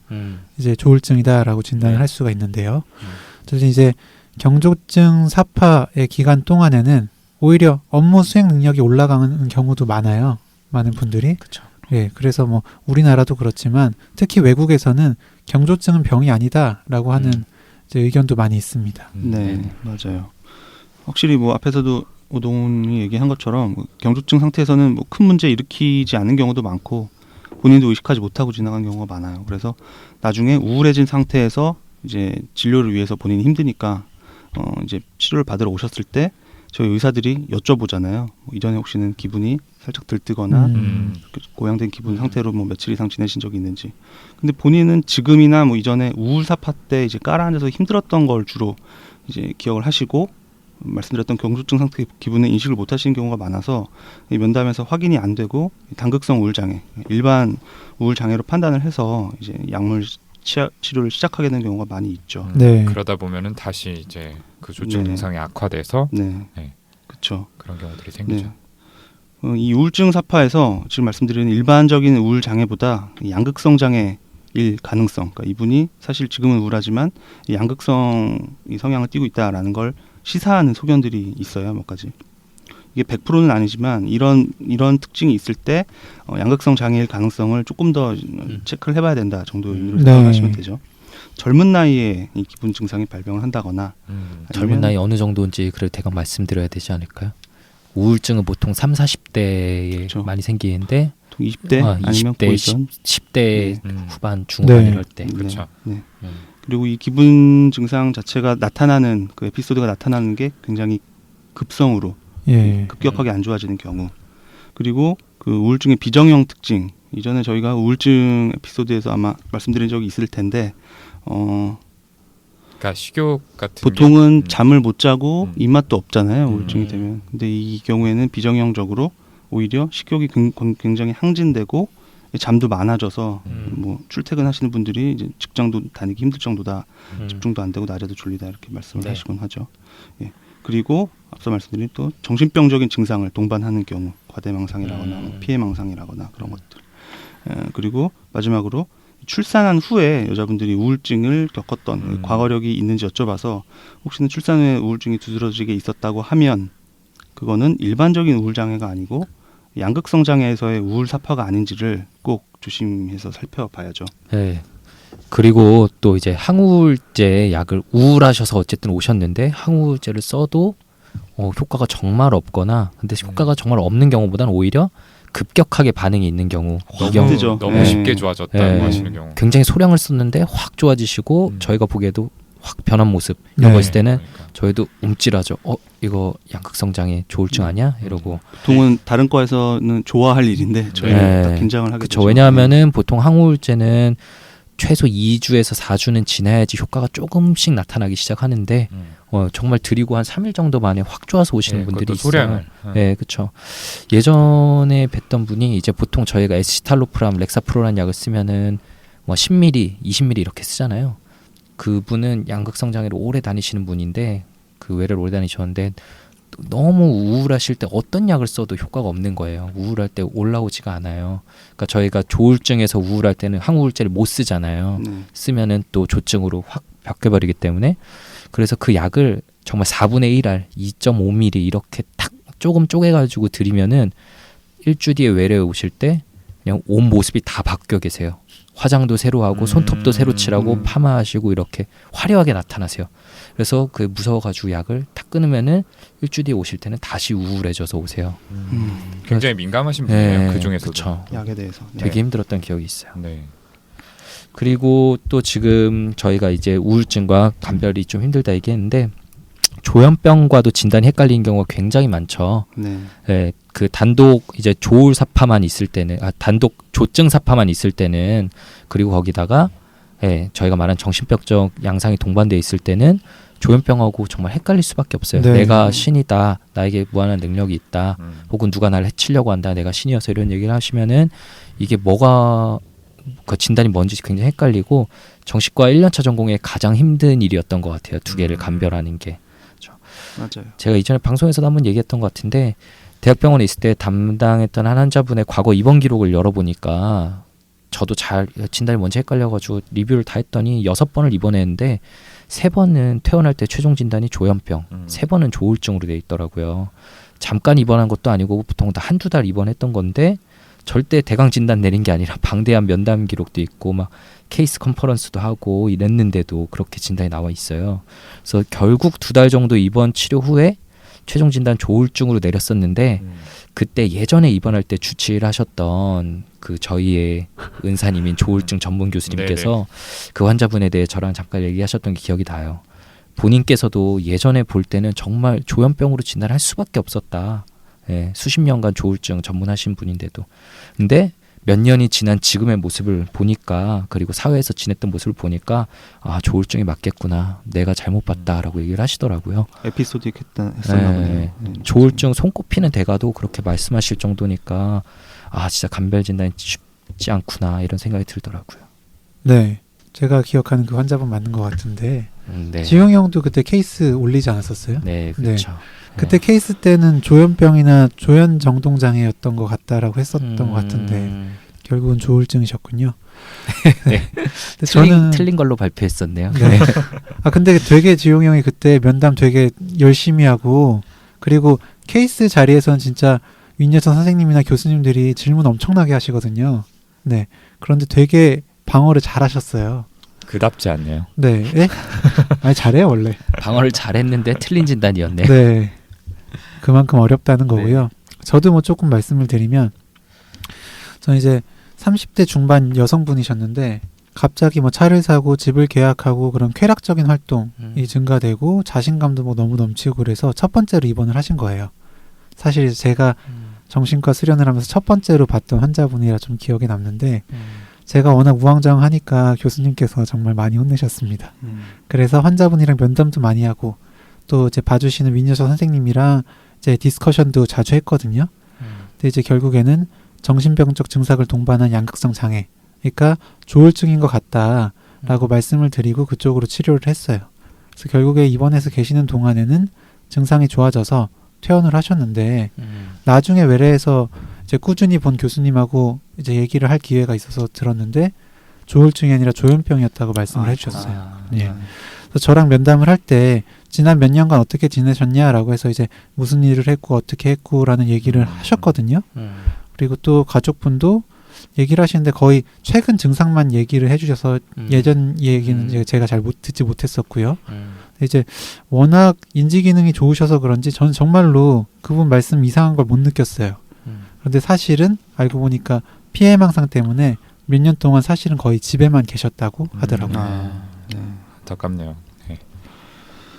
이제 조울증이다라고 진단을 네. 할 수가 있는데요. 어쨌든 이제 경조증 사파의 기간 동안에는 오히려 업무 수행 능력이 올라가는 경우도 많아요. 많은 분들이. 그렇죠. 예, 그래서 뭐 우리나라도 그렇지만 특히 외국에서는 경조증은 병이 아니다라고 하는 이제 의견도 많이 있습니다. 네, 맞아요. 확실히 뭐 앞에서도 오동훈이 얘기한 것처럼 경조증 상태에서는 뭐 큰 문제 일으키지 않는 경우도 많고 본인도 의식하지 못하고 지나간 경우가 많아요. 그래서 나중에 우울해진 상태에서 이제 진료를 위해서 본인이 힘드니까 이제 치료를 받으러 오셨을 때 저희 의사들이 여쭤보잖아요. 뭐 이전에 혹시는 기분이 살짝 들뜨거나 고양된 기분 상태로 뭐 며칠 이상 지내신 적이 있는지. 근데 본인은 지금이나 뭐 이전에 우울사파 때 이제 깔아앉아서 힘들었던 걸 주로 이제 기억을 하시고 말씀드렸던 경조증 상태 기분을 인식을 못 하시는 경우가 많아서 이 면담에서 확인이 안 되고 단극성 우울장애, 일반 우울장애로 판단을 해서 이제 약물 치료를 시작하게 되는 경우가 많이 있죠. 네. 그러다 보면은 다시 이제 그 조증 네. 증상이 악화돼서 네, 네. 그렇죠. 그런 경우들이 생기죠. 네. 이 우울증 사파에서 지금 말씀드리는 일반적인 우울 장애보다 양극성 장애일 가능성, 그러니까 이분이 사실 지금은 우울하지만 이 양극성 성향을 띠고 있다라는 걸 시사하는 소견들이 있어요. 몇 가지. 이게 100%는 아니지만 이런 특징이 있을 때 양극성 장애일 가능성을 조금 더 체크를 해봐야 된다 정도 의미로 네. 생각하시면 되죠. 젊은 나이에 이 기분 증상이 발병을 한다거나 젊은 나이 어느 정도인지 그래도 대강 말씀드려야 되지 않을까요? 우울증은 보통 3, 40대에 그렇죠. 많이 생기는데 20대 아니면 20대, 고위선 10대 후반, 중후반 네. 이럴 때. 그렇죠. 네. 그리고 이 기분 증상 자체가 나타나는 그 에피소드가 나타나는 게 굉장히 급성으로 예. 급격하게 안 좋아지는 경우. 그리고 그 우울증의 비정형 특징. 이전에 저희가 우울증 에피소드에서 아마 말씀드린 적이 있을 텐데 그러니까 식욕 같은 보통은 게, 잠을 못 자고 입맛도 없잖아요. 음. 우울증이 되면. 근데 이 경우에는 비정형적으로 오히려 식욕이 굉장히 항진되고 잠도 많아져서 뭐 출퇴근하시는 분들이 이제 직장도 다니기 힘들 정도다. 집중도 안 되고 낮에도 졸리다 이렇게 말씀을 네. 하시곤 하죠. 예. 그리고 앞서 말씀드린 또 정신병적인 증상을 동반하는 경우 과대망상이라거나 뭐 피해망상이라거나 그런 것들. 그리고 마지막으로 출산한 후에 여자분들이 우울증을 겪었던 과거력이 있는지 여쭤봐서 혹시는 출산 후에 우울증이 두드러지게 있었다고 하면 그거는 일반적인 우울 장애가 아니고 양극성 장애에서의 우울 사파가 아닌지를 꼭 조심해서 살펴봐야죠. 네. 그리고 또 이제 항우울제 약을 우울하셔서 어쨌든 오셨는데 항우울제를 써도 효과가 정말 없거나 근데 효과가 정말 없는 경우보다는 오히려 급격하게 반응이 있는 경우 이 경우 힘들죠. 너무 네. 쉽게 좋아졌다고 네. 하시는 경우. 굉장히 소량을 썼는데 확 좋아지시고 저희가 보기에도 확 변한 모습 이런 네. 거 있을 때는 그러니까. 저희도 움찔하죠. 이거 양극성 장애 조울증 아니야? 이러고. 보통은 다른 과에서는 좋아할 일인데 저희는 네. 딱 긴장을 하게 그렇죠. 되죠. 왜냐하면은 보통 항우울제는 최소 2주에서 4주는 지나야지 효과가 조금씩 나타나기 시작하는데 정말 드리고 한 3일 정도 만에 확 좋아서 오시는 네, 분들이 그것도 있어요. 소량을. 네, 그렇죠. 예전에 뵀던 분이 이제 보통 저희가 에시탈로프람, 렉사프로라는 약을 쓰면은 뭐 10ml, 20ml 이렇게 쓰잖아요. 그분은 양극성 장애로 오래 다니시는 분인데 그 외래를 오래 다니셨는데 너무 우울하실 때 어떤 약을 써도 효과가 없는 거예요. 우울할 때 올라오지가 않아요. 그러니까 저희가 조울증에서 우울할 때는 항우울제를 못 쓰잖아요. 네. 쓰면은 또 조증으로 확 바뀌어버리기 때문에 그래서 그 약을 정말 4분의 1알 2.5ml 이렇게 탁 조금 쪼개가지고 드리면은 일주 뒤에 외래에 오실 때 그냥 온 모습이 다 바뀌어 계세요. 화장도 새로 하고 손톱도 새로 칠하고 파마하시고 이렇게 화려하게 나타나세요. 그래서 그 무서워가지고 약을 탁 끊으면은 일주 뒤에 오실 때는 다시 우울해져서 오세요. 굉장히 민감하신 분이에요. 네, 그 중에서도. 그쵸. 약에 대해서. 네. 되게 힘들었던 기억이 있어요. 네. 그리고 또 지금 저희가 이제 우울증과 감별이 좀 힘들다 얘기했는데 조현병과도 진단이 헷갈리는 경우가 굉장히 많죠. 네. 예, 그 단독 이제 조울사파만 있을 때는 단독 조증사파만 있을 때는 그리고 거기다가 예, 저희가 말한 정신병적 양상이 동반돼 있을 때는 조현병하고 정말 헷갈릴 수밖에 없어요. 네. 내가 신이다, 나에게 무한한 능력이 있다, 혹은 누가 나를 해치려고 한다, 내가 신이어서 이런 얘기를 하시면은 이게 뭐가 그 진단이 뭔지 굉장히 헷갈리고 정신과 1년차 전공에 가장 힘든 일이었던 것 같아요. 두 개를 감별하는 게. 맞아요. 제가 이전에 방송에서도 한번 얘기했던 것 같은데 대학병원에 있을 때 담당했던 한 환자분의 과거 입원 기록을 열어보니까 저도 잘 진단이 뭔지 헷갈려가지고 리뷰를 다 했더니 6번을 입원했는데 3번은 퇴원할 때 최종 진단이 조현병, 3번은 조울증으로 돼 있더라고요. 잠깐 입원한 것도 아니고 보통 다 한두 달 입원했던 건데 절대 대강 진단 내린 게 아니라 방대한 면담 기록도 있고 막 케이스 컨퍼런스도 하고 이랬는데도 그렇게 진단이 나와 있어요. 그래서 결국 2달 정도 입원 치료 후에 최종 진단 조울증으로 내렸었는데 그때 예전에 입원할 때 주치의를 하셨던 그 저희의 은사님인 조울증 전문 교수님께서 그 환자분에 대해 저랑 잠깐 얘기하셨던 게 기억이 나요. 본인께서도 예전에 볼 때는 정말 조현병으로 진단할 수밖에 없었다. 예, 수십 년간 조울증 전문하신 분인데도. 근데 몇 년이 지난 지금의 모습을 보니까 그리고 사회에서 지냈던 모습을 보니까 아 조울증이 맞겠구나. 내가 잘못 봤다라고 얘기를 하시더라고요. 에피소드 했었나 보네요. 네. 조울증 손꼽히는 대가도 그렇게 말씀하실 정도니까 아 진짜 감별 진단이 쉽지 않구나 이런 생각이 들더라고요. 네, 제가 기억하는 그 환자분 맞는 것 같은데 네. 지용 형도 그때 케이스 올리지 않았었어요? 네, 그렇죠. 그때 케이스 때는 조현병이나 조현정동장애였던 것 같다라고 했었던 것 같은데 결국은 조울증이셨군요. 네. 근데 저는 틀린 걸로 발표했었네요. 네. 아 근데 되게 지용 형이 그때 면담 되게 열심히 하고 그리고 케이스 자리에서는 진짜 윤여선 선생님이나 교수님들이 질문 엄청나게 하시거든요. 네. 그런데 되게 방어를 잘하셨어요. 그답지 않네요. 네. 예? 아니 잘해요 원래. 방어를 잘했는데 틀린 진단이었네. 네. 그만큼 어렵다는 거고요. 저도 뭐 조금 말씀을 드리면 저는 이제 30대 중반 여성분이셨는데 갑자기 뭐 차를 사고 집을 계약하고 그런 쾌락적인 활동이 증가되고 자신감도 뭐 너무 넘치고 그래서 첫 번째로 입원을 하신 거예요. 사실 제가 정신과 수련을 하면서 첫 번째로 봤던 환자분이라 좀 기억에 남는데 제가 워낙 우왕좌왕하니까 교수님께서 정말 많이 혼내셨습니다. 그래서 환자분이랑 면담도 많이 하고 또 이제 봐주시는 민여서 선생님이랑 이제 디스커션도 자주 했거든요. 근데 이제 결국에는 정신병적 증상을 동반한 양극성 장애, 그러니까 조울증인 것 같다라고 말씀을 드리고 그쪽으로 치료를 했어요. 그래서 결국에 입원해서 계시는 동안에는 증상이 좋아져서 퇴원을 하셨는데 나중에 외래에서 이제 꾸준히 본 교수님하고 이제 얘기를 할 기회가 있어서 들었는데 조울증이 아니라 조현병이었다고 말씀을 해주셨어요. 예. 그래서 저랑 면담을 할 때 지난 몇 년간 어떻게 지내셨냐라고 해서 이제 무슨 일을 했고 어떻게 했고라는 얘기를 하셨거든요. 그리고 또 가족분도 얘기를 하시는데 거의 최근 증상만 얘기를 해주셔서 예전 얘기는 이제 제가 잘 듣지 못했었고요. 이제 워낙 인지 기능이 좋으셔서 그런지 저는 정말로 그분 말씀 이상한 걸 못 느꼈어요. 그런데 사실은 알고 보니까 피해 망상 때문에 몇 년 동안 사실은 거의 집에만 계셨다고 하더라고요. 안타깝네요. 네.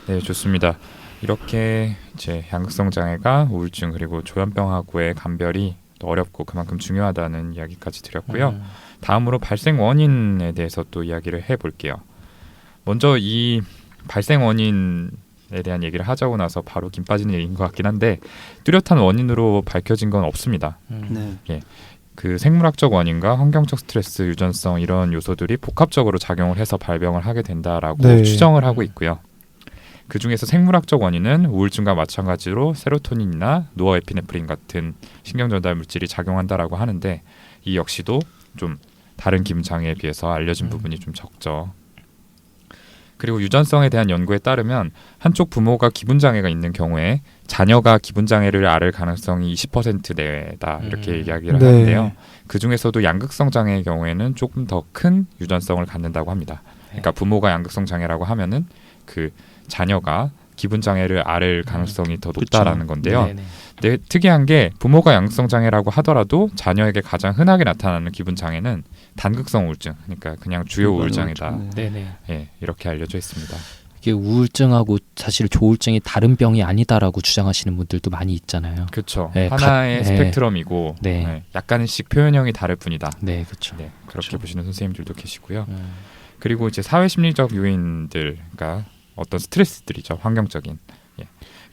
네, 좋습니다. 이렇게 이제 양극성 장애가 우울증 그리고 조현병하고의 감별이 또 어렵고 그만큼 중요하다는 이야기까지 드렸고요. 다음으로 발생 원인에 대해서 또 이야기를 해볼게요. 먼저 이 발생 원인에 대한 얘기를 하자고 나서 바로 김 빠지는 얘기인 것 같긴 한데 뚜렷한 원인으로 밝혀진 건 없습니다. 네. 예. 그 생물학적 원인과 환경적 스트레스, 유전성 이런 요소들이 복합적으로 작용을 해서 발병을 하게 된다라고 네. 추정을 하고 있고요. 그 중에서 생물학적 원인은 우울증과 마찬가지로 세로토닌이나 노어에피네프린 같은 신경 전달 물질이 작용한다라고 하는데 이 역시도 좀 다른 기분 장애에 비해서 알려진 부분이 좀 적죠. 그리고 유전성에 대한 연구에 따르면 한쪽 부모가 기분 장애가 있는 경우에 자녀가 기분 장애를 앓을 가능성이 20% 내외다 이렇게 이야기를 네. 하는데요. 그 중에서도 양극성 장애의 경우에는 조금 더 큰 유전성을 갖는다고 합니다. 그러니까 부모가 양극성 장애라고 하면은 그 자녀가 기분 장애를 앓을 가능성이 더 높다라는 건데요. 네네. 근데 특이한 게 부모가 양극성 장애라고 하더라도 자녀에게 가장 흔하게 나타나는 기분 장애는 단극성 우울증, 그러니까 그냥 주요 우울장애다. 네네. 예, 이렇게 알려져 있습니다. 이게 우울증하고 사실 조울증이 다른 병이 아니다라고 주장하시는 분들도 많이 있잖아요. 그렇죠. 네, 하나의 네. 스펙트럼이고 네. 네, 약간씩 표현형이 다를 뿐이다. 네, 그렇죠. 네, 그렇게 보시는 선생님들도 계시고요. 음. 그리고 이제 사회 심리적 요인들, 그러니까 어떤 스트레스들이죠, 환경적인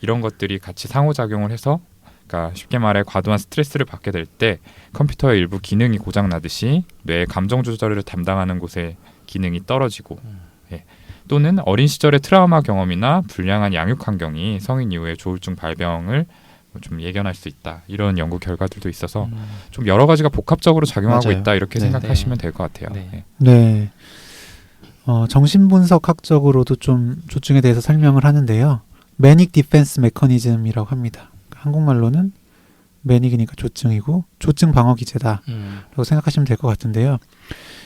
이런 것들이 같이 상호작용을 해서, 그러니까 쉽게 말해 과도한 스트레스를 받게 될 때 컴퓨터의 일부 기능이 고장 나듯이 뇌의 감정 조절을 담당하는 곳의 기능이 떨어지고, 또는 어린 시절의 트라우마 경험이나 불량한 양육 환경이 성인 이후에 조울증 발병을 좀 예견할 수 있다. 이런 연구 결과들도 있어서 좀 여러 가지가 복합적으로 작용하고 맞아요. 있다 이렇게 네. 생각하시면 될 것 같아요. 네. 예. 네. 정신분석학적으로도 좀 조증에 대해서 설명을 하는데요. 매닉 디펜스 메커니즘이라고 합니다. 한국말로는 매닉이니까 조증이고 조증 방어 기제다라고 생각하시면 될 것 같은데요.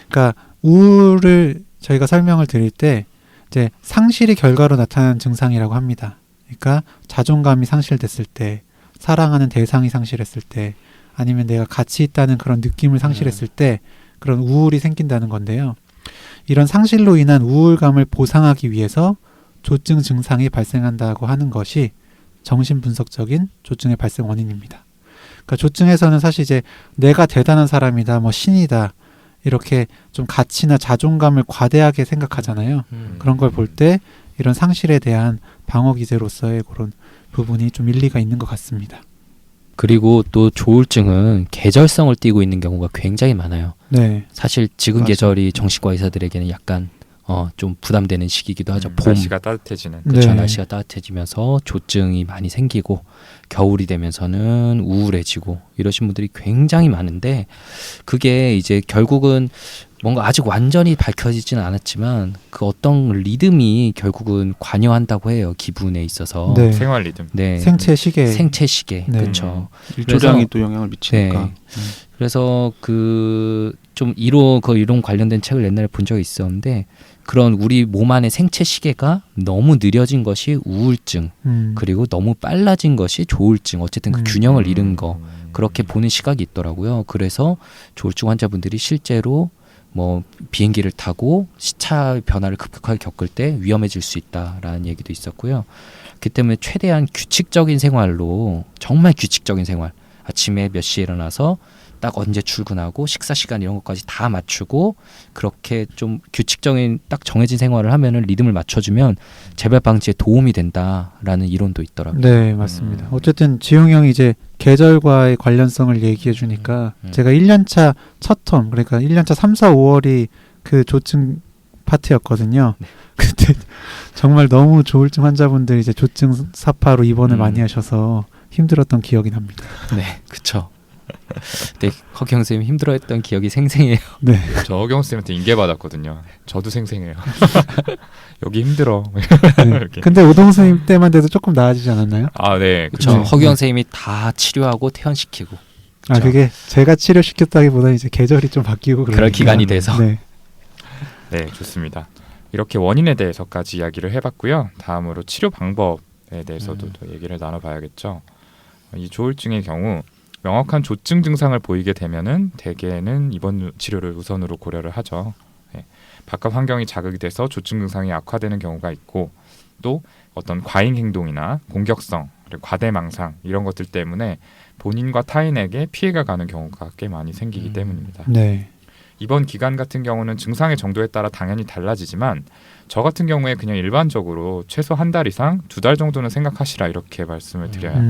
그러니까 우울을 저희가 설명을 드릴 때 이제 상실이 결과로 나타나는 증상이라고 합니다. 그러니까 자존감이 상실됐을 때, 사랑하는 대상이 상실했을 때, 아니면 내가 가치 있다는 그런 느낌을 상실했을 때 그런 우울이 생긴다는 건데요. 이런 상실로 인한 우울감을 보상하기 위해서 조증 증상이 발생한다고 하는 것이 정신분석적인 조증의 발생 원인입니다. 그러니까 조증에서는 사실 이제 내가 대단한 사람이다, 뭐 신이다, 이렇게 좀 가치나 자존감을 과대하게 생각하잖아요. 그런 걸 볼 때 이런 상실에 대한 방어 기제로서의 그런 부분이 좀 일리가 있는 것 같습니다. 그리고 또 조울증은 계절성을 띠고 있는 경우가 굉장히 많아요. 네, 사실 지금 맞아요. 계절이 정신과 의사들에게는 약간 좀 부담되는 시기이기도 하죠. 봄, 날씨가 따뜻해지는. 그렇죠. 네. 날씨가 따뜻해지면서 조증이 많이 생기고 겨울이 되면서는 우울해지고 이러신 분들이 굉장히 많은데 그게 이제 결국은 뭔가 아직 완전히 밝혀지지는 않았지만 그 어떤 리듬이 결국은 관여한다고 해요. 기분에 있어서. 네. 생활 리듬. 네. 생체 시계. 생체 시계. 네. 그렇죠. 일조량이 또 영향을 미치니까. 네. 그래서 그 좀 이론 관련된 책을 옛날에 본 적이 있었는데 그런 우리 몸 안의 생체 시계가 너무 느려진 것이 우울증 그리고 너무 빨라진 것이 조울증 어쨌든 그 균형을 잃은 거 그렇게 보는 시각이 있더라고요. 그래서 조울증 환자분들이 실제로 뭐 비행기를 타고 시차 변화를 급격하게 겪을 때 위험해질 수 있다라는 얘기도 있었고요. 그 때문에 최대한 규칙적인 생활로 정말 규칙적인 생활 아침에 몇 시에 일어나서 딱 언제 출근하고 식사 시간 이런 것까지 다 맞추고 그렇게 좀 규칙적인 딱 정해진 생활을 하면은 리듬을 맞춰주면 재발 방지에 도움이 된다라는 이론도 있더라고요. 네, 맞습니다. 어쨌든 지용 형이 이제 계절과의 관련성을 얘기해 주니까 제가 1년차 첫 텀, 그러니까 1년차 3, 4, 5월이 그 조증 파트였거든요. 네. 그때 정말 너무 조울증 환자분들 이제 조증 사파로 입원을 많이 하셔서 힘들었던 기억이 납니다. 네, 그렇죠. 네, 허경 선생님 힘들어했던 기억이 생생해요. 네. 저 허경 쌤한테 인계 받았거든요. 저도 생생해요. 여기 힘들어. 네. 이렇게. 근데 오동수님 때만 돼도 조금 나아지지 않았나요? 아, 네. 그렇죠. 네. 허경 선생님이 다 치료하고 퇴원시키고 아, 그게 제가 치료시켰다기보다는 이제 계절이 좀 바뀌고 그럴 그러니까. 기간이 돼서. 네. 네, 좋습니다. 이렇게 원인에 대해서까지 이야기를 해봤고요. 다음으로 치료 방법에 대해서도 또 얘기를 나눠봐야겠죠. 이 조울증의 경우 명확한 조증 증상을 보이게 되면은 대개는 입원 치료를 우선으로 고려를 하죠. 네. 바깥 환경이 자극이 돼서 조증 증상이 악화되는 경우가 있고 또 어떤 과잉 행동이나 공격성, 그리고 과대망상 이런 것들 때문에 본인과 타인에게 피해가 가는 경우가 꽤 많이 생기기 때문입니다. 네. 입원 기간 같은 경우는 증상의 정도에 따라 당연히 달라지지만 저 같은 경우에 그냥 일반적으로 최소 한 달 이상 2달 정도는 생각하시라 이렇게 말씀을 드려요.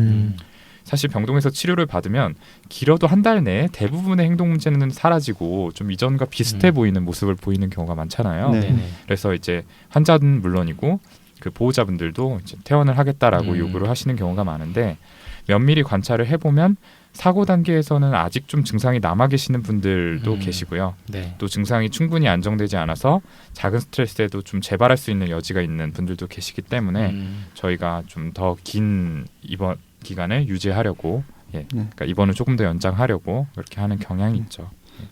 사실 병동에서 치료를 받으면 길어도 한 달 내에 대부분의 행동 문제는 사라지고 좀 이전과 비슷해 보이는 모습을 보이는 경우가 많잖아요. 네. 네네. 그래서 이제 환자는 물론이고 그 보호자분들도 이제 퇴원을 하겠다라고 요구를 하시는 경우가 많은데 면밀히 관찰을 해보면 사고 단계에서는 아직 좀 증상이 남아 계시는 분들도 계시고요. 네. 또 증상이 충분히 안정되지 않아서 작은 스트레스에도 좀 재발할 수 있는 여지가 있는 분들도 계시기 때문에 저희가 좀 더 긴 입원 기간을 유지하려고 그러니까 입원을 조금 더 연장하려고 그렇게 하는 경향이 있죠.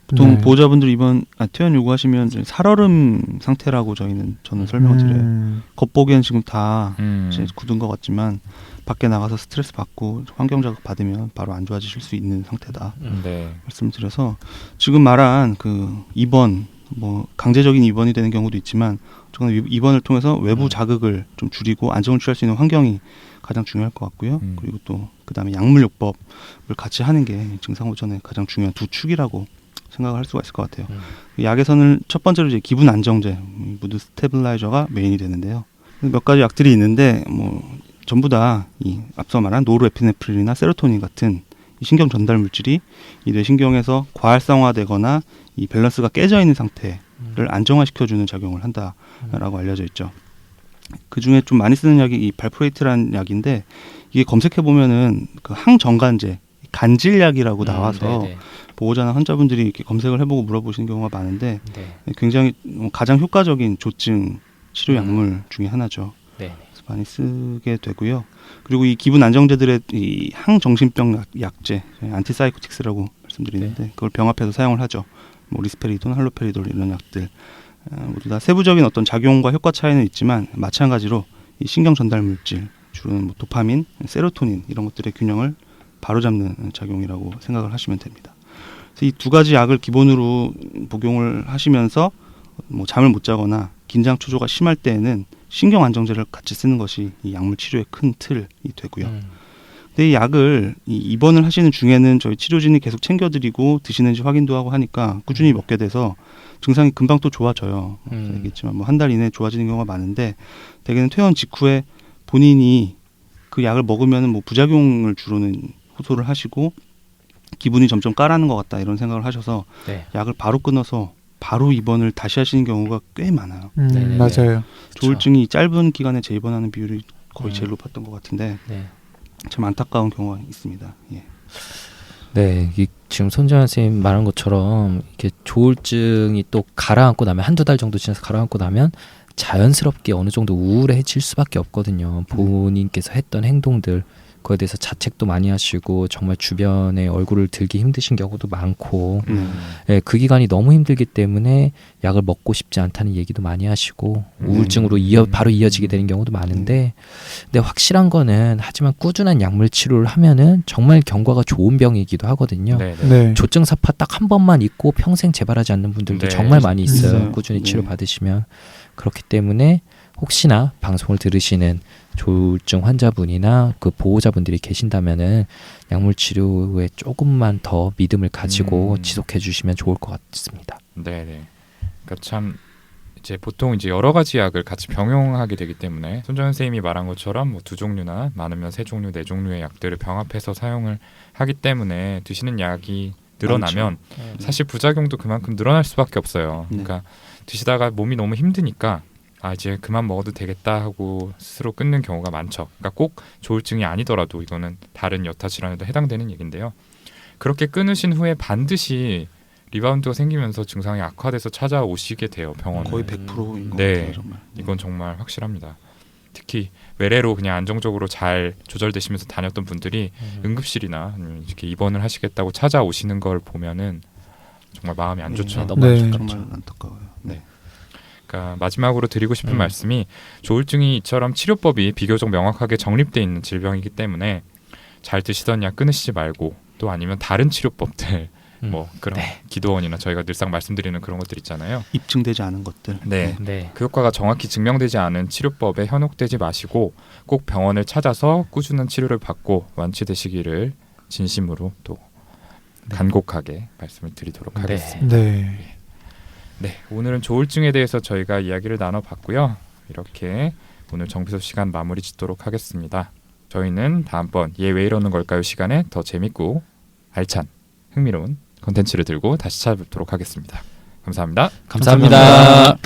보통 네. 보호자분들 입원 퇴원 요구하시면 살얼음 상태라고 저는 설명을 드려요. 겉보기엔 지금 다 이제 굳은 것 같지만 밖에 나가서 스트레스 받고 환경 자극 받으면 바로 안 좋아지실 수 있는 상태다 네. 말씀을 드려서 지금 말한 그 입원 뭐 강제적인 입원이 되는 경우도 있지만 어쨌거나 입원을 통해서 외부 자극을 좀 줄이고 안정을 취할 수 있는 환경이 가장 중요할 것 같고요. 그리고 또 그다음에 약물요법을 같이 하는 게 증상 호전에 가장 중요한 두 축이라고 생각을 할 수가 있을 것 같아요. 약에서는 첫 번째로 이제 기분 안정제, 무드 스테빌라이저가 메인이 되는데요. 몇 가지 약들이 있는데 뭐 전부 다 이 앞서 말한 노르에피네프린이나 세로토닌 같은 이 신경 전달 물질이 이 뇌신경에서 과활성화되거나 이 밸런스가 깨져 있는 상태를 안정화시켜주는 작용을 한다라고 알려져 있죠. 그 중에 좀 많이 쓰는 약이 이 발프레이트라는 약인데 이게 검색해 보면은 그 항정간제 간질약이라고 나와서 보호자나 환자분들이 이렇게 검색을 해보고 물어보시는 경우가 많은데 굉장히 가장 효과적인 조증 치료 약물 중에 하나죠. 그래서 많이 쓰게 되고요. 그리고 이 기분 안정제들의 이 항정신병 약제, 안티사이코틱스라고 말씀드리는데 그걸 병합해서 사용을 하죠. 뭐 리스페리돈, 할로페리돌 이런 약들 모두 다 세부적인 어떤 작용과 효과 차이는 있지만 마찬가지로 이 신경 전달 물질, 주로는 뭐 도파민, 세로토닌 이런 것들의 균형을 바로잡는 작용이라고 생각을 하시면 됩니다. 그래서 이 두 가지 약을 기본으로 복용을 하시면서 뭐 잠을 못 자거나 긴장 초조가 심할 때에는 신경 안정제를 같이 쓰는 것이 이 약물 치료의 큰 틀이 되고요. 근데 이 약을 입원을 하시는 중에는 저희 치료진이 계속 챙겨드리고 드시는지 확인도 하고 하니까 꾸준히 먹게 돼서 증상이 금방 또 좋아져요. 알겠지만 뭐 한 달 이내에 좋아지는 경우가 많은데 대개는 퇴원 직후에 본인이 그 약을 먹으면 뭐 부작용을 주로는 호소를 하시고 기분이 점점 까라는 것 같다 이런 생각을 하셔서 약을 바로 끊어서 바로 입원을 다시 하시는 경우가 꽤 많아요. 맞아요. 조울증이 짧은 기간에 재입원하는 비율이 거의 제일 높았던 것 같은데 참 안타까운 경우가 있습니다. 예. 네, 지금 손정현 선생님 말한 것처럼 이렇게 조울증이 또 가라앉고 나면 한두 달 정도 지나서 가라앉고 나면 자연스럽게 어느 정도 우울해질 수밖에 없거든요. 본인께서 했던 행동들 그거에 대해서 자책도 많이 하시고 정말 주변에 얼굴을 들기 힘드신 경우도 많고 예, 그 기간이 너무 힘들기 때문에 약을 먹고 싶지 않다는 얘기도 많이 하시고 우울증으로 바로 이어지게 되는 경우도 많은데 근데 확실한 거는 하지만 꾸준한 약물 치료를 하면은 정말 경과가 좋은 병이기도 하거든요. 네. 조증사파 딱 한 번만 있고 평생 재발하지 않는 분들도 정말 많이 있어요. 있어요. 꾸준히 치료 받으시면. 그렇기 때문에 혹시나 방송을 들으시는 조울증 환자분이나 그 보호자분들이 계신다면은 약물 치료에 조금만 더 믿음을 가지고 지속해 주시면 좋을 것 같습니다. 네. 그러니까 참 이제 보통 이제 여러 가지 약을 같이 병용하게 되기 때문에 손정현 선생님이 말한 것처럼 뭐 2종류나 많으면 3종류, 4종류의 약들을 병합해서 사용을 하기 때문에 드시는 약이 늘어나면 사실 부작용도 그만큼 늘어날 수밖에 없어요. 그러니까 드시다가 몸이 너무 힘드니까 이제 그만 먹어도 되겠다 하고 스스로 끊는 경우가 많죠. 그러니까 꼭 조울증이 아니더라도 이거는 다른 여타 질환에도 해당되는 얘기인데요. 그렇게 끊으신 후에 반드시 리바운드가 생기면서 증상이 악화돼서 찾아오시게 돼요, 병원에. 거의 100%인 것 네. 같아요, 정말. 이건 정말 확실합니다. 특히 외래로 그냥 안정적으로 잘 조절되시면서 다녔던 분들이 응급실이나 아니면 이렇게 입원을 하시겠다고 찾아오시는 걸 보면은 정말 마음이 안 좋죠. 너무 안 좋죠. 정말 안타까워요. 네. 그러니까 마지막으로 드리고 싶은 말씀이 조울증이 이처럼 치료법이 비교적 명확하게 정립돼 있는 질병이기 때문에 잘 드시던 약 끊으시지 말고 또 아니면 다른 치료법들 뭐 그런 기도원이나 저희가 늘상 말씀드리는 그런 것들 있잖아요. 입증되지 않은 것들. 네. 그 효과가 정확히 증명되지 않은 치료법에 현혹되지 마시고 꼭 병원을 찾아서 꾸준한 치료를 받고 완치되시기를 진심으로 또 간곡하게 말씀을 드리도록 하겠습니다. 네, 오늘은 조울증에 대해서 저희가 이야기를 나눠봤고요. 이렇게 오늘 정비소 시간 마무리 짓도록 하겠습니다. 저희는 다음번 얘 왜 이러는 걸까요 시간에 더 재밌고 알찬 흥미로운 컨텐츠를 들고 다시 찾아뵙도록 하겠습니다. 감사합니다. 감사합니다.